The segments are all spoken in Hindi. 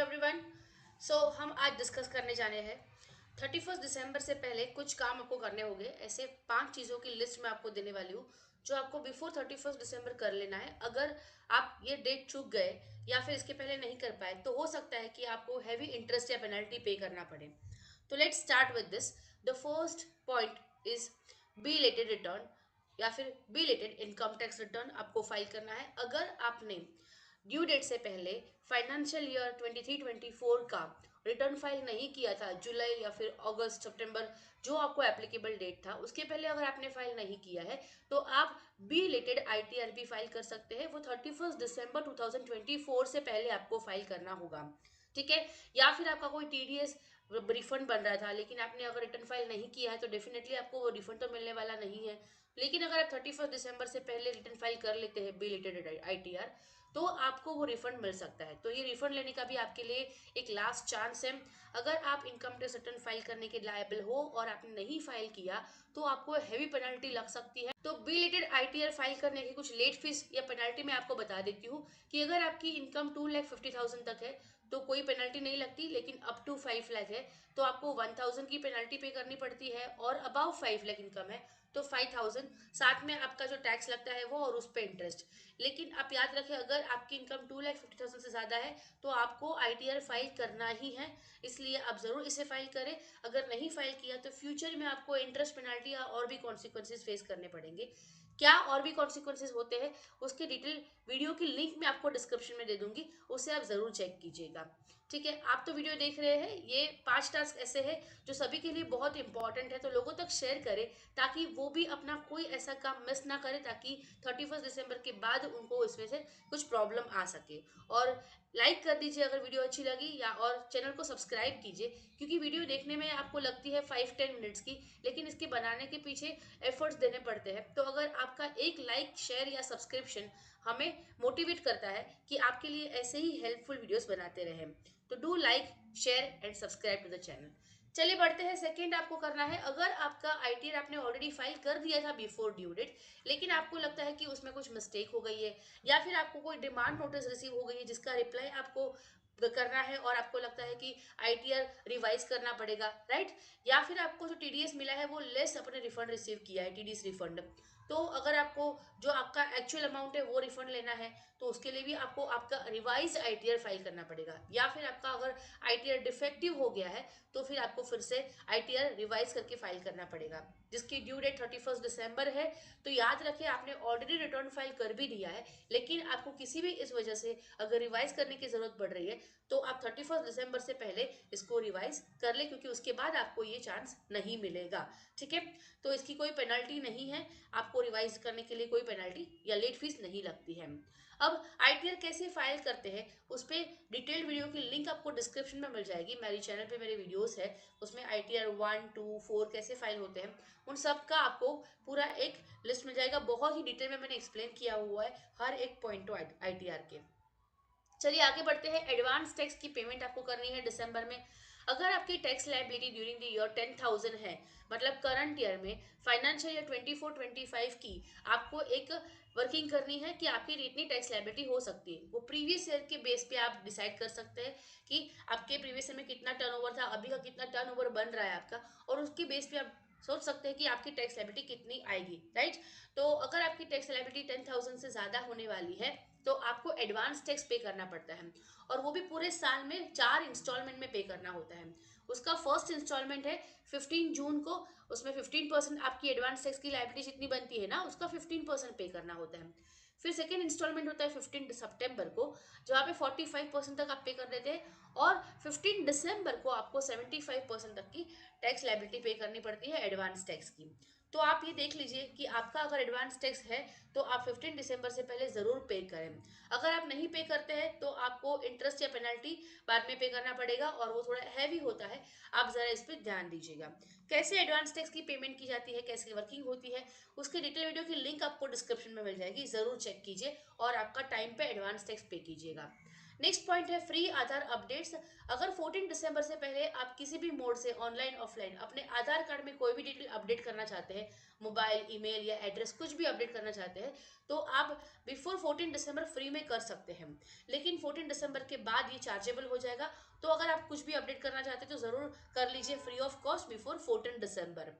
एवरीवन। हम आज डिस्कस करने जाने हैं 31 दिसंबर से पहले कुछ काम आपको करने होंगे। ऐसे 5 चीज़ों की लिस्ट मैं आपको देने वाली हूँ जो आपको बिफोर 31 दिसंबर कर लेना है। अगर आप ये डेट चूक गए या फिर इसके पहले नहीं कर पाए तो हो सकता है कि आपको हैवी इंटरेस्ट या पेनल्टी पे करना पड़े। तो let's start with this. The first point is belated return या फिर बिलेटेड इनकम टैक्स रिटर्न आपको फाइल करना है। अगर आपने ड्यू डेट से पहले फाइनेंशियल ईयर 23-24 का रिटर्न फाइल नहीं किया था, जुलाई या फिर अगस्त सितंबर जो आपको एप्लीकेबल डेट था उसके पहले अगर आपने फाइल नहीं किया है तो आप बी रिलेटेड आईटीआर भी फाइल कर सकते हैं। वो 31 दिसंबर 2024 से पहले आपको फाइल करना होगा, ठीक है। या फिर आपका कोई टीडीएस रिफंड बन रहा था लेकिन आपने अगर रिटर्न फाइल नहीं किया है तो डेफिनेटली आपको वो रिफंड तो मिलने वाला नहीं है। लेकिन अगर आप 31 दिसंबर से पहले रिटर्न फाइल कर लेते हैं बी रिलेटेड आईटीआर तो आपको वो रिफंड मिल सकता है। तो ये रिफंड लेने का भी आपके लिए एक लास्ट चांस है। अगर आप इनकम टैक्स रिटर्न फाइल करने के लायबल हो और आपने नहीं फाइल किया तो आपको हैवी पेनल्टी लग सकती है। तो बी रिलेटेड आईटीआर फाइल करने की कुछ लेट फीस या पेनल्टी मैं आपको बता देती हूँ कि अगर आपकी इनकम 2,50,000 तक है तो कोई पेनल्टी नहीं लगती, लेकिन अप टू 5 लाख है तो आपको 1,000 की पेनल्टी पे करनी पड़ती है, और अबाव 5 लाख इनकम है तो 5,000, साथ में आपका जो टैक्स लगता है वो और उस पर इंटरेस्ट। लेकिन आप याद रखें अगर आपकी इनकम 2,50,000 से ज़्यादा है तो आपको आईटीआर फाइल करना ही है, इसलिए आप ज़रूर इसे फाइल करें। अगर नहीं फाइल किया तो फ्यूचर में आपको इंटरेस्ट पेनल्टी या और भी कॉन्सिक्वेंसेज फेस करने पड़ेंगे। क्या और भी कॉन्सिक्वेंसेज होते हैं उसके डिटेल वीडियो की लिंक मैं आपको डिस्क्रिप्शन में दे दूंगी, उसे आप ज़रूर चेक कीजिएगा, ठीक है। आप तो वीडियो देख रहे हैं, ये 5 टास्क ऐसे हैं जो सभी के लिए बहुत इंपॉर्टेंट है, तो लोगों तक शेयर करें ताकि वो भी अपना कोई ऐसा काम मिस ना करे, ताकि 31 दिसंबर के बाद उनको इसमें से कुछ प्रॉब्लम आ सके। और लाइक कर दीजिए अगर वीडियो अच्छी लगी, या और चैनल को सब्सक्राइब कीजिए, क्योंकि वीडियो देखने में आपको लगती है 5-10 मिनट्स की, लेकिन इसके बनाने के पीछे एफर्ट्स देने पड़ते हैं। तो अगर आपका एक लाइक, शेयर या सब्सक्रिप्शन हमें मोटिवेट करता है कि आपके लिए ऐसे ही हेल्पफुल वीडियोस बनाते रहें। तो do like, share and subscribe to the channel. चलिए बढ़ते हैं। सेकंड आपको करना है, अगर आपका आईटीआर आपने ऑलरेडी फाइल कर दिया था बिफोर ड्यू डेट, लेकिन आपको लगता है कि उसमें कुछ मिस्टेक हो गई है या फिर आपको कोई डिमांड नोटिस रिसीव हो गई है जिसका रिप्लाई आपको करना है और आपको लगता है कि आईटीआर रिवाइज करना पड़ेगा, राइट। या फिर आपको जो टीडीएस मिला है वो लेस अपने रिफंड रिसीव किया है, टीडीएस रिफंड। तो अगर आपको जो आपका एक्चुअल अमाउंट है वो रिफंड लेना है तो उसके लिए भी आपको आपका रिवाइज आईटीआर फाइल करना पड़ेगा। या फिर आपका अगर आईटीआर डिफेक्टिव हो गया है तो फिर आपको फिर से आईटीआर रिवाइज करके फाइल करना पड़ेगा, जिसकी ड्यू डेट 31 दिसंबर है। तो याद रखें आपने ऑलरेडी रिटर्न फाइल कर भी दिया है, लेकिन आपको किसी भी इस वजह से अगर रिवाइज करने की जरूरत पड़ रही है तो आप 31 दिसंबर से पहले इसको रिवाइज कर ले, क्योंकि उसके बाद आपको ये चांस नहीं मिलेगा, ठीक है। तो इसकी कोई पेनल्टी नहीं है, आपको रिवाइज करने के लिए कोई पेनल्टी या लेट फीस नहीं लगती है। अब आईटीआर कैसे फाइल करते हैं उस पर डिटेल्ड वीडियो की लिंक आपको डिस्क्रिप्शन में मिल जाएगी। मेरे चैनल पे मेरे वीडियोस है, उसमें आईटीआर 1, 2, 4 कैसे फाइल होते हैं उन सब का आपको पूरा एक लिस्ट मिल जाएगा। बहुत ही डिटेल में मैंने एक्सप्लेन किया हुआ है हर एक पॉइंट आईटीआर के। चलिए आगे बढ़ते हैं। एडवांस टैक्स की पेमेंट आपको करनी है दिसंबर में। अगर आपकी tax liability during the year 10,000 है, मतलब करंट ईयर में फाइनेंशियल ईयर 24-25 की आपको एक वर्किंग करनी है कि आपकी इतनी टैक्स लायबिलिटी हो सकती है। वो प्रीवियस ईयर के बेस पे आप डिसाइड कर सकते हैं कि आपके प्रीवियस ईयर में कितना टर्नओवर था, अभी का कितना टर्नओवर बन रहा है आपका, और उसके बेस पे आप सोच सकते हैं कि आपकी टैक्स लायबिलिटी कितनी आएगी, राइट। तो अगर आपकी टैक्स लायबिलिटी 10,000 से ज़्यादा होने वाली है तो आपको एडवांस टैक्स पे करना पड़ता है, और वो भी पूरे साल में 4 इंस्टॉलमेंट में पे करना होता है। उसका फर्स्ट इंस्टॉलमेंट है 15 जून को, उसमें 15% आपकी एडवांस टैक्स की लायबिलिटी जितनी बनती है ना उसका 15% पे करना होता है। फिर सेकेंड इंस्टॉलमेंट होता है 15 सितंबर को, जहाँ पे 45% तक आप पे कर देते हैं, और 15 दिसंबर को आपको 75% तक की टैक्स लायबिलिटी पे करनी पड़ती है एडवांस टैक्स की। तो आप ये देख लीजिए कि आपका अगर एडवांस टैक्स है तो आप 15 दिसंबर से पहले ज़रूर पे करें। अगर आप नहीं पे करते हैं तो आपको इंटरेस्ट या पेनल्टी बाद में पे करना पड़ेगा, और वो थोड़ा हैवी होता है, आप ज़रा इस पर ध्यान दीजिएगा। कैसे एडवांस टैक्स की पेमेंट की जाती है, कैसे वर्किंग होती है, उसकी डिटेल वीडियो की लिंक आपको डिस्क्रिप्शन में मिल जाएगी, ज़रूर चेक कीजिए और आपका टाइम पे एडवांस टैक्स पे कीजिएगा। नेक्स्ट पॉइंट है फ्री आधार अपडेट्स। अगर 14 दिसंबर से पहले आप किसी भी मोड से ऑनलाइन ऑफलाइन अपने आधार कार्ड में कोई भी डिटेल अपडेट करना चाहते हैं, मोबाइल, ईमेल या एड्रेस कुछ भी अपडेट करना चाहते हैं, तो आप बिफोर 14 दिसंबर फ्री में कर सकते हैं। लेकिन 14 दिसंबर के बाद ये चार्जेबल हो जाएगा। तो अगर आप कुछ भी अपडेट करना चाहते हैं तो जरूर कर लीजिए फ्री ऑफ कॉस्ट बिफोर 14 दिसंबर।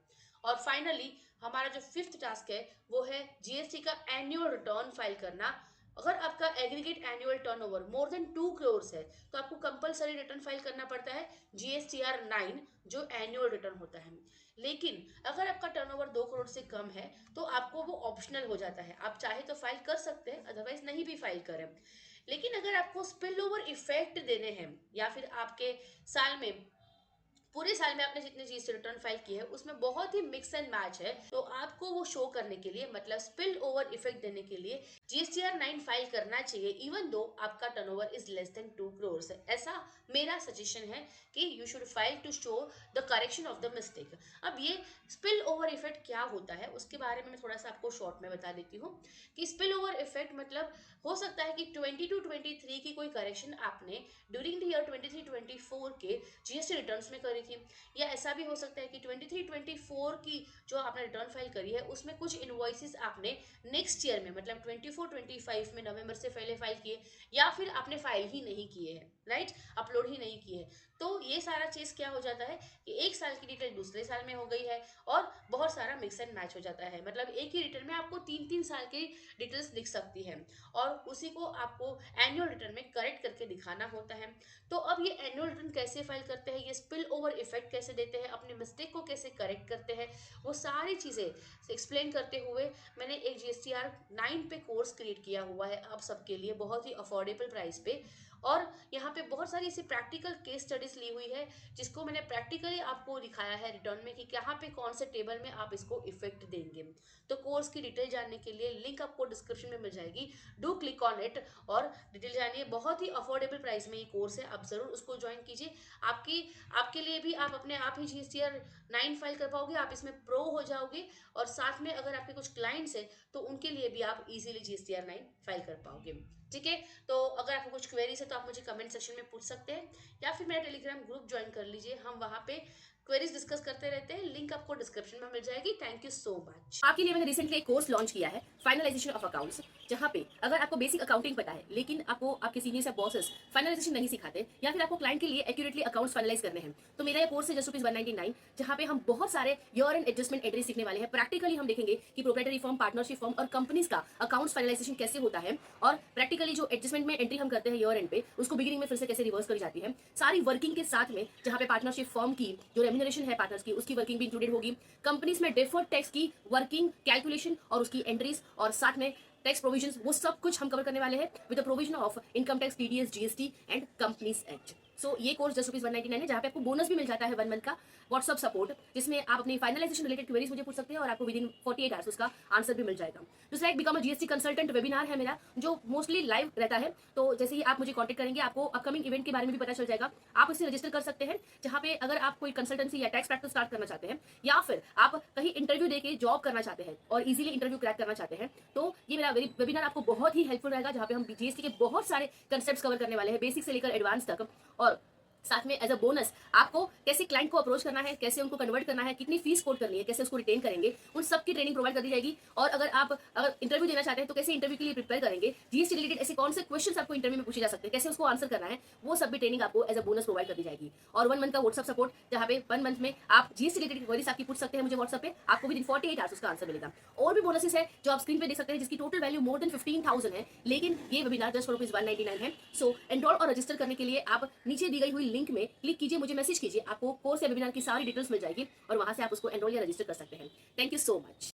और फाइनली हमारा जो फिफ्थ टास्क है वो है जीएसटी का एनुअल रिटर्न फाइल करना। अगर आपका aggregate annual turnover more than 2 crore है तो आपको कंपलसरी रिटर्न फाइल करना पड़ता है जीएसटीआर 9, जो एनुअल रिटर्न होता है। लेकिन अगर आपका टर्नओवर 2 करोड़ से कम है तो आपको वो ऑप्शनल हो जाता है, आप चाहे तो फाइल कर सकते हैं, अदरवाइज नहीं भी फाइल करें। लेकिन अगर आपको स्पिल ओवर इफेक्ट देने हैं या फिर आपके साल में पूरे साल में आपने जितने जीएसटी रिटर्न फाइल किए हैं उसमें बहुत ही मिक्स एंड मैच है, तो आपको वो शो करने के लिए मतलब स्पिल ओवर इफेक्ट देने के लिए जीएसटीआर 9 फाइल करना चाहिए इवन दो आपका turnover is less than 2 crore है। ऐसा मेरा सजेशन है कि you should file to show the correction of the mistake. अब ये स्पिल ओवर इफेक्ट क्या होता है उसके बारे में मैं थोड़ा सा आपको शॉर्ट में बता देती हूँ कि स्पिल ओवर इफेक्ट मतलब हो सकता है कि 22-23 की कोई करेक्शन आपने ड्यूरिंग द ईयर 23-24 के जीएसटी रिटर्न्स में करी थी, या ऐसा भी हो सकता है कि 23-24 की जो आपने रिटर्न फाइल करी है उसमें कुछ इनवॉइसेस आपने नेक्स्ट ईयर में मतलब 24-25 में नवंबर से पहले फाइल किए, या फिर आपने फाइल ही नहीं किए हैं, राइट, अपलोड ही नहीं किए हैं। तो ये सारा चीज क्या हो जाता है कि एक साल की डिटेल दूसरे साल में हो गई है और बहुत सारा मिक्स एंड मैच हो जाता है, मतलब एक ही रिटर्न में आपको 3-3 साल की डिटेल्स दिख सकती है और उसी को आपको एनुअल रिटर्न में करेक्ट करके दिखाना होता है। तो अब ये एनुअल रिटर्न कैसे फाइल करते हैं, ये स्पिल ओवर इफेक्ट कैसे देते हैं, अपने मिस्टेक को कैसे करेक्ट करते हैं, वो सारी चीज़ें एक्सप्लेन करते हुए मैंने एक जीएसटीआर 9 पे कोर्स क्रिएट किया हुआ है आप सबके लिए बहुत ही अफोर्डेबल प्राइस पे। और यहाँ पे बहुत सारी ऐसी प्रैक्टिकल केस स्टडीज ली हुई है जिसको मैंने प्रैक्टिकली आपको दिखाया है रिटर्न में कि कहाँ पे कौन से टेबल में आप इसको इफेक्ट देंगे। तो कोर्स की डिटेल जानने के लिए लिंक आपको डिस्क्रिप्शन में मिल जाएगी, डू क्लिक ऑन इट और डिटेल जानिए। बहुत ही अफोर्डेबल प्राइस में ये कोर्स है, आप जरूर उसको ज्वाइन कीजिए। आपकी आपके लिए भी आप अपने आप ही जीएसटीआर 9 फाइल कर पाओगे, आप इसमें प्रो हो जाओगे और साथ में अगर आपके कुछ क्लाइंट्स हैं तो उनके लिए भी आप इजीली जीएसटीआर 9 फाइल कर पाओगे। ठीक है, तो अगर आपको कुछ क्वेरीज है तो आप मुझे कमेंट सेक्शन में पूछ सकते हैं या फिर मेरा टेलीग्राम ग्रुप ज्वाइन कर लीजिए, हम वहाँ पे क्वेरीज डिस्कस करते रहते हैं, लिंक आपको डिस्क्रिप्शन में मिल जाएगी। Thank you so much. आपके लिए मैंने रिसेंटली एक कोर्स लॉन्च किया है फाइनलाइजेशन ऑफ अकाउंट्स, जहां पे अगर आपको बेसिक अकाउंटिंग पता है लेकिन आपको आपके सीनियर्स या बॉसेस फाइनलाइजेशन नहीं सिखाते या फिर आपको क्लाइंट के लिए एक्यूरेटली अकाउंट्स फाइनलाइज करने हैं, तो मेरा ये कोर्स है जस्ट ₹199, जहां पे हम बहुत सारे ईयर एंड एडजस्टमेंट एंट्री सीखने वाले हैं। प्रैक्टिकली हम देखेंगे कि प्रोप्राइटरी फर्म, पार्टनरशिप फर्म और कंपनीज का अकाउंट्स फाइनलाइजेशन कैसे होता है और प्रैक्टिकली जो एडजस्टमेंट में एंट्री हम करते हैं ईयर एंड पे उसको बिगिनिंग में फिर से कैसे रिवर्स करी जाती है, सारी वर्किंग के साथ में, जहां पे पार्टनरशिप फर्म की जो रेम्यूनरेशन है पार्टनर्स की उसकी वर्किंग भी इंक्लूडेड होगी, कंपनीज में डेफर्ड टैक्स की वर्किंग कैलकुलेशन और उसकी एंट्रीज और साथ में टैक्स प्रोविजंस, वो सब कुछ हम कवर करने वाले हैं with the provision of income tax, TDS, GST and companies act. So ये कोर्स जस्ट ₹199 है, जहाँ पे आपको बोनस भी मिल जाता है 1 मंथ का व्हाट्सअप सपोर्ट, जिसमें आप अपनी फाइनलाइजेशन रिलेटेड क्वेरीज मुझे पूछ सकते हैं और आपको विद इन 48 आवर्स उसका आंसर भी मिल जाएगा। दूसरा एक become a GST consultant webinar है मेरा, जो मोस्टली लाइव रहता है, तो जैसे ही आप मुझे कॉन्टेक्ट करेंगे आपको अपकमिंग इवेंट के बारे में भी पता चल जाएगा, आप इससे रजिस्टर कर सकते हैं। जहाँ पे अगर आप कोई कंसल्टेंसी या टैक्स प्रैक्टिस स्टार्ट करना चाहते हैं या फिर आप कहीं इंटरव्यू देके जॉब करना चाहते हैं और इजीली इंटरव्यू क्रैक करना चाहते हैं, तो ये मेरा वेबिनार आपको बहुत ही हेल्पफुल रहेगा, जहाँ पे हम जीएसटी के बहुत सारे कंसेप्ट कवर करने वाले हैं, बेसिक से लेकर एडवांस तक। और साथ में एज अ बोनस आपको कैसे क्लाइंट को अप्रोच करना है, कैसे उनको कन्वर्ट करना है, कितनी फीस कोट करनी है, कैसे उसको रिटेन करेंगे, उन सब की ट्रेनिंग प्रोवाइड कर दी जाएगी। और अगर इंटरव्यू देना चाहते हैं तो कैसे इंटरव्यू के लिए प्रिपेयर करेंगे, जीएसटी रिलेटेड ऐसे कौन से क्वेश्चन आपको इंटरव्यू में पूछे जा सकते हैं, कैसे उसको आंसर करना है, वो सब भी ट्रेनिंग आपको एज अ बोनस प्रोवाइड कर दी जाएगी। और 1 मंथ का व्हाट्सअप सपोर्ट, जहाँ पे 1 मंथ में आप जीएसटी रिलेटेड क्वेरीज आपकी पूछ सकते हैं मुझे व्हाट्सअप पे, आपको विद इन 48 आवर्स उसका आंसर मिलेगा। और भी बोनसेस है जो आप स्क्रीन पे देख सकते हैं, जिसकी टोटल वैल्यू मोर देन 15,000 है, लेकिन ये वेबिनार जस्ट फॉर ₹199 है। सो एनरोल और रजिस्टर करने के लिए आप नीचे दी गई हुई लिंक में क्लिक कीजिए, मुझे मैसेज कीजिए, आपको कोर्स या वेबिनार की सारी डिटेल्स मिल जाएगी और वहां से आप उसको एनरोल या रजिस्टर कर सकते हैं। Thank you so much.